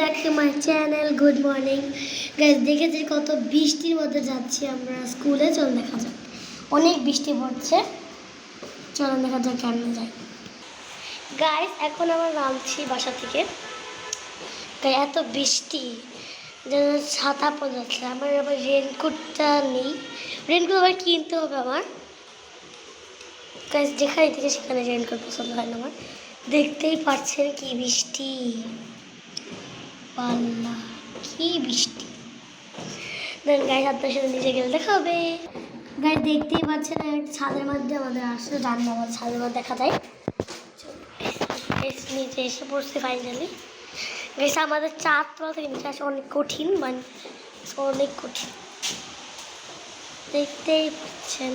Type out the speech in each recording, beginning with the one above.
Back to my channel. Good morning guys. দেখেছি কত বৃষ্টির মধ্যে যাচ্ছি আমরা স্কুলে। চল দেখা যাক, অনেক বৃষ্টি পড়ছে, চল দেখা যাক কেমন যায়। গাইস এখন আমরা নামছি বাসা থেকে। এত বৃষ্টি যেন ছাতা পড়ে যাচ্ছে। আমার আবার রেনকোটটা নেই, রেনকোট আবার কিনতে হবে আমার। গাইস যেখানে থেকে সেখানে রেনকোট পছন্দ হয় না আমার। দেখতেই পাচ্ছেন কি বৃষ্টি, পাল্লা কি বৃষ্টি। দেন গাইস আপনার সাথে নিচে গেলে দেখা হবে। গাইস দেখতেই পাচ্ছেন একটা ছাদের মধ্যে আমাদের আসলে রান্নাঘর ছাদের মধ্যে দেখা যায়। নিচে এসে পড়ছে ফাইনালি। গাইস আমাদের চারতলা থেকে নিচে আসা অনেক কঠিন, মানে অনেক কঠিন, দেখতেই পাচ্ছেন।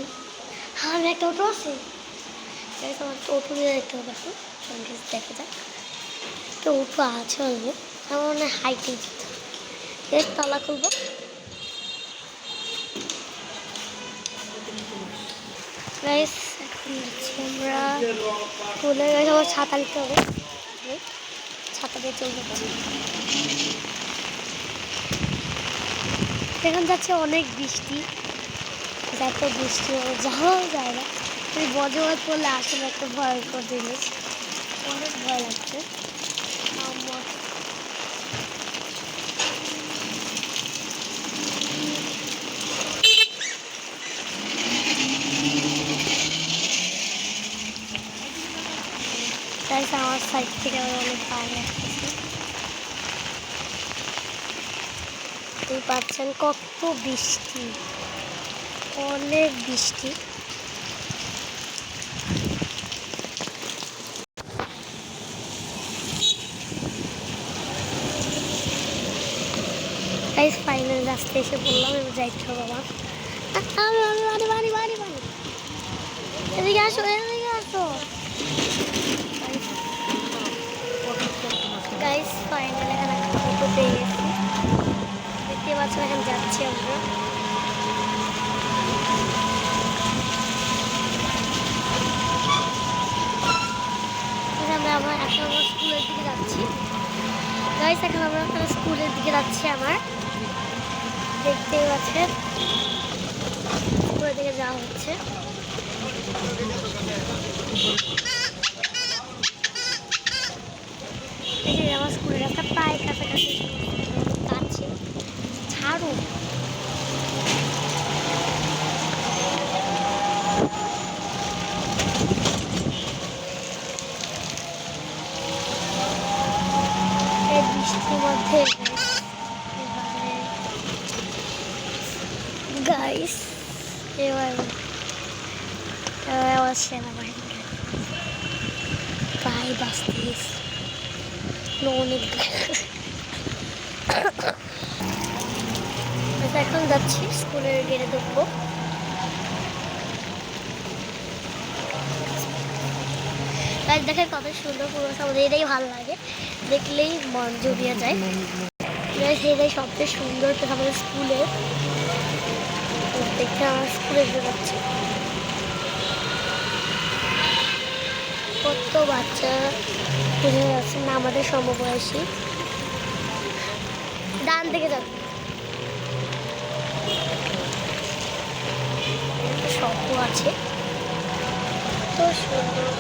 হ্যাঁ একটা অটো আছে গাইস, আমার তো অটো দিয়ে যেতে হবে এখন। দেখা যাক তো অটো আছে অল্প, আমার মনে হয় হাইটে যেতে হবে। এর তালা খুলবো। গাইস এখন যাচ্ছি আমরা স্কুলে। গাইস আমার ছাতা নিতে হবে, ছাতা দিয়ে চলে যাচ্ছি। এখন যাচ্ছে অনেক বৃষ্টি, এত বৃষ্টি যাওয়াও যায় না। বজ্রপাত পড়লে আসলে একটা ভয়ঙ্কর জিনিস, অনেক ভয় লাগছে আমার। আমার সাইড থেকে আমার অনেক পানি আসতেছে, দেখতেই পাচ্ছেন কত বৃষ্টি, অনেক বৃষ্টি। ফাইনাল রাস্তায় এসে বললাম এবার যাইতে হবে আমার। এদিকে আসো, এদিকে আসো গাইস। ফাইনাল এখানে একটা অটো পেয়ে গেছি, দেখতে পাচ্ছেন। এখন যাচ্ছি আমরা। আমরা এখন আমরা স্কুলের দিকে যাচ্ছি গাইস। এখন আমরা স্কুলের দিকে যাচ্ছি আমার, দেখতেই পাচ্ছেন স্কুলের দিকে যাওয়া হচ্ছে। আমার স্কুলের রাস্তা প্রায় কাছাকাছি, কাছে ছাড়ো। এই বৃষ্টির মধ্যে গাইস এবার সেনাবাহিনী প্রায় বাঁচতে গেছে অনেক। এখন যাচ্ছি স্কুলের গেটে ঢুকবো। গাইস দেখেন কত সুন্দর পরিবেশ, আমাদের এটাই ভালো লাগে, দেখলেই মন জুড়িয়ে যায়। গাইস এটাই সবচেয়ে সুন্দর আমাদের স্কুলে, দেখে আমার স্কুলে যাচ্ছে কত বাচ্চা বুঝে যাচ্ছে না আমাদের সমবয়সী। ডান দিকে যাবে শব্দ আছে, তো সুন্দর।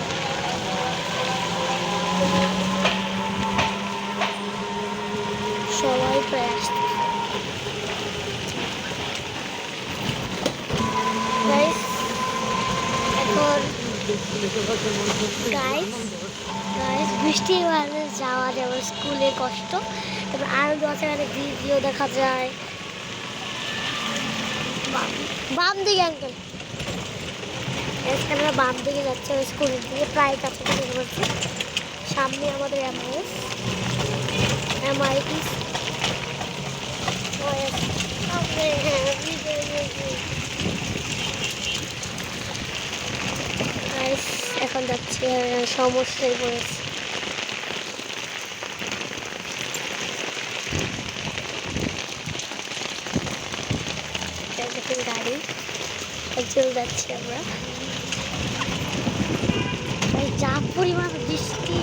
সবাই প্রায় আসছে গাইস। এখন গাইস বৃষ্টির মাঝে যাওয়া যাবে স্কুলে কষ্ট, তারপর আনন্দ আছে, ভিডিও দেখা যায়। বাম দিকে আঙ্কেল, আমরা বাম দিকে যাচ্ছে স্কুলের দিকে, প্রায় কাছাকাছি বলছি। সামনে আমাদের MIT এখন যাচ্ছি, সমস্যায় পড়েছি। দেখুন গাড়ি চলে যাচ্ছি আমরা। যা পরিমাণ বৃষ্টি